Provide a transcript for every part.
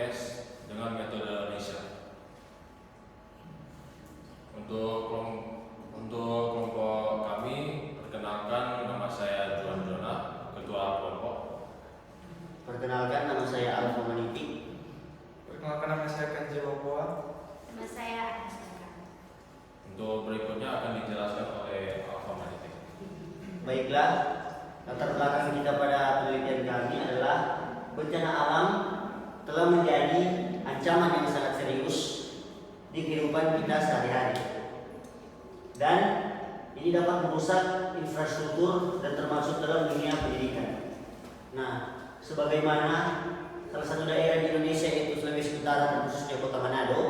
AutoCAD dengan metode RISA. Untuk kelompok kami, perkenalkan nama saya Juan Jona, Ketua Kelompok. Perkenalkan, nama saya Alfa Maniti. Perkenalkan, nama saya Kanji Wapoa. Nama saya Anisaka. Untuk berikutnya akan dijelaskan oleh Alfa Maniti. Baiklah, latar belakang kita pada penelitian kami adalah bencana alam telah menjadi ancaman yang sangat serius di kehidupan kita sehari-hari. Dan ini dapat merusak infrastruktur dan termasuk dalam dunia pendidikan. Nah, sebagaimana salah satu daerah di Indonesia yaitu Sulawesi Utara dan khususnya Kota Manado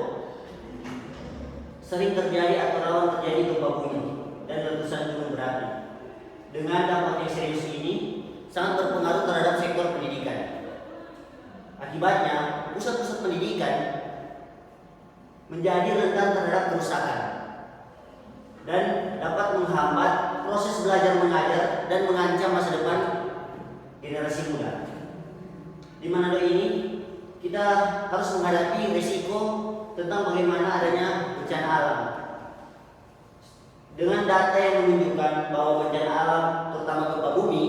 sering terjadi atau rawan terjadi gempa bumi dan letusan gunung berapi. Dengan dampak yang serius ini sangat berpengaruh terhadap sektor pendidikan. Akibatnya, pusat-pusat pendidikan menjadi rentan terhadap kerusakan dan dapat menghambat proses belajar mengajar dan mengancam masa depan generasi muda. Di Manado ini kita harus menghadapi risiko tentang bagaimana adanya bencana alam. Dengan data yang menunjukkan bahwa bencana alam, terutama gempa bumi,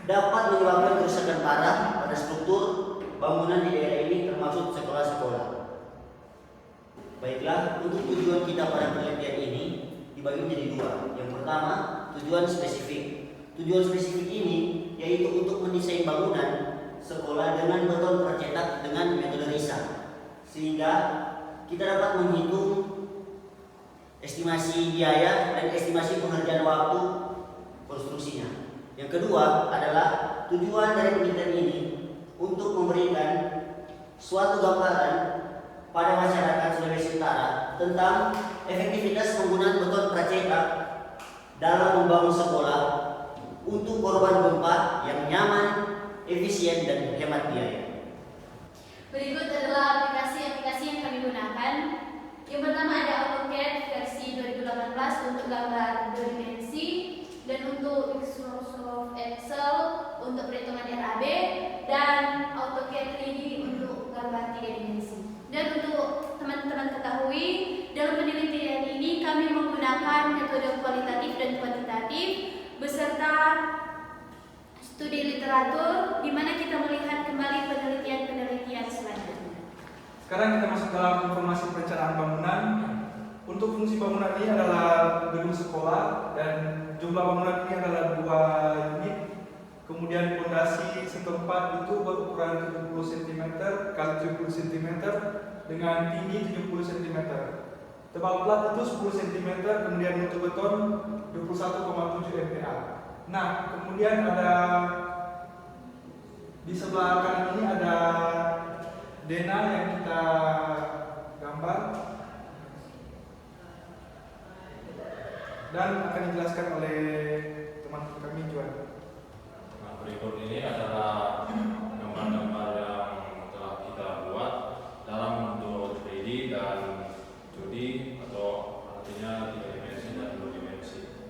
dapat menyebabkan kerusakan parah pada struktur bangunan di daerah ini termasuk sekolah-sekolah. Baiklah, untuk tujuan kita pada penelitian ini dibagi menjadi dua. Yang pertama, tujuan spesifik. Tujuan spesifik ini yaitu untuk mendesain bangunan sekolah dengan beton tercetak dengan metode RISA, sehingga kita dapat menghitung estimasi biaya dan estimasi pengerjaan waktu konstruksinya. Yang kedua adalah tujuan dari penelitian ini untuk memberikan suatu gambaran pada masyarakat Sulawesi Utara tentang efektivitas penggunaan beton pracetak dalam membangun sekolah untuk korban gempa yang nyaman, efisien, dan hemat biaya. Berikut adalah aplikasi-aplikasi yang kami gunakan. Yang pertama ada AutoCAD versi 2018 untuk gambar 2 dimensi dan untuk Microsoft Excel untuk perhitungan RAB dan AutoCAD 3D untuk gambar 3 dimensi. Dan untuk teman-teman ketahui, dalam penelitian ini kami menggunakan metode kualitatif dan kuantitatif beserta studi literatur di mana kita melihat kembali penelitian-penelitian selanjutnya. Sekarang kita masuk dalam informasi perencanaan bangunan. Untuk fungsi bangunan ini adalah gedung sekolah dan jumlah bangunan ini adalah 2 unit. Kemudian fondasi setempat itu berukuran 70 cm x 70 cm dengan tinggi 70 cm. Tebal plat itu 10 cm, kemudian mutu beton 21,7 MPa. Nah, kemudian ada di sebelah kanan ini ada denah yang kita gambar dan akan dijelaskan oleh teman kami Juan. Nah, berikut ini adalah gambar-gambar yang telah kita buat dalam bentuk 3D dan 2D atau artinya 3 dimensi dan 2 dimensi.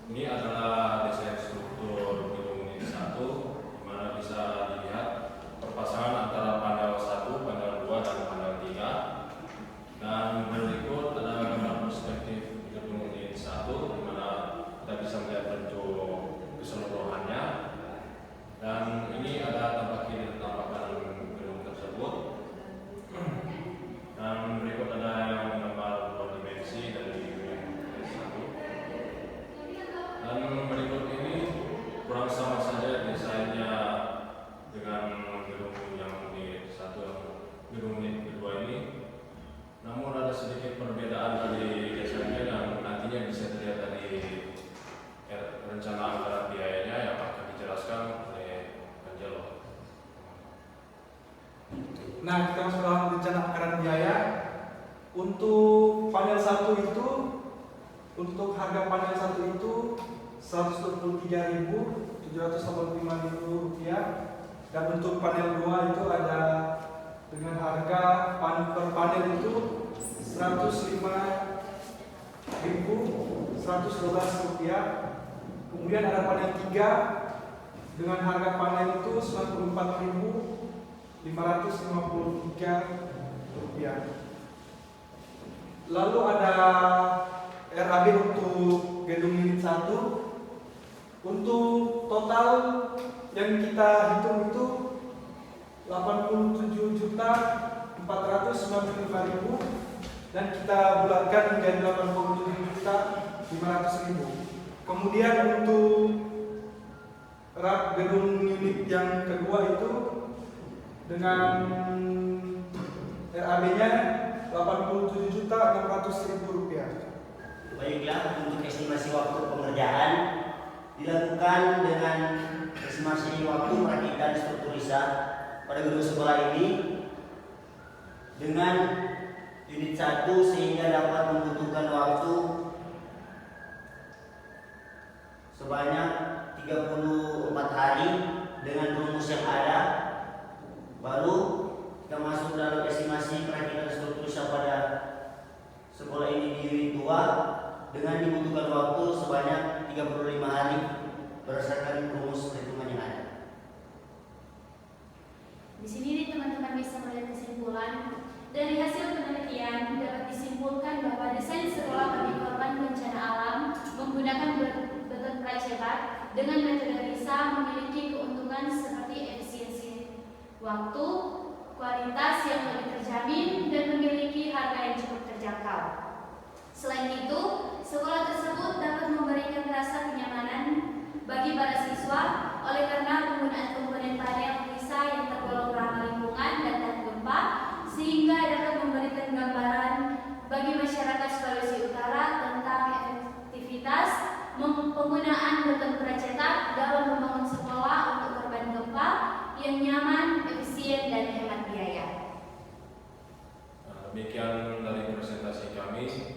Ini adalah desain struktur gedung unit 1, di mana bisa dilihat perpasangan antara panel 1, panel 2, dan panel 3. Dan berikut adalah gambar perspektif gedung unit 1, di mana kita bisa melihat bentuk keseluruhannya. Dan ini ada tampak kiri dan tampak kanan gedung tersebut. Dan berikut ada yang gambar 2 dimensi dari unit 1. Dan berikut ini kurang sama saja desainnya dengan gedung yang unit 1 dan gedung unit kedua ini. Namun ada sedikit perbedaan dari desainnya yang nantinya bisa dilihat dari rencana anggaran biayanya yang akan dijelaskan oleh Angelo. Nah, kita masuk dalam rencana anggaran biaya. Untuk panel 1 itu, untuk harga panel 1 itu Rp123.785 dan untuk panel 2 itu ada dengan harga per panel itu Rp105.112. Kemudian ada panel 3 dengan harga panel itu Rp94.800 Rp553. Lalu ada RAB untuk gedung unit 1. Untuk total yang kita hitung itu 87.495.000 dan kita bulatkan menjadi 87.500.000. Kemudian untuk gedung unit yang kedua itu dengan RAB-nya Rp87.600.000. Baiklah, untuk estimasi waktu pengerjaan dilakukan dengan estimasi waktu perakitan struktur riset pada gedung sekolah ini dengan unit 1 sehingga dapat membutuhkan waktu sebanyak 34 hari dengan rumus yang ada. Baru kita masuk dalam estimasi perakitan struktur riset pada sekolah ini di unit 2 dengan dibutuhkan waktu sebanyak 35 hari berdasarkan rumus perhitungan yang ada. Di sini teman-teman bisa melihat kesimpulan. Dari hasil penelitian dapat disimpulkan bahwa desain sekolah bagi korban bencana alam menggunakan beton pracepat dengan metode RISA memiliki keuntungan seperti efisiensi waktu, kualitas yang lebih terjamin, dan memiliki harga yang cukup terjangkau. Selain itu, sekolah tersebut dapat memberikan rasa kenyamanan bagi para siswa oleh karena penggunaan komponen panel RISA yang tergolong ramah lingkungan dan tahan gempa, sehingga dapat memberikan gambaran bagi masyarakat Sulawesi Utara tentang efektivitas penggunaan beton pracetak dalam membangun sekolah untuk korban gempa yang nyaman, efisien, dan hemat biaya. Demikian dari presentasi kami.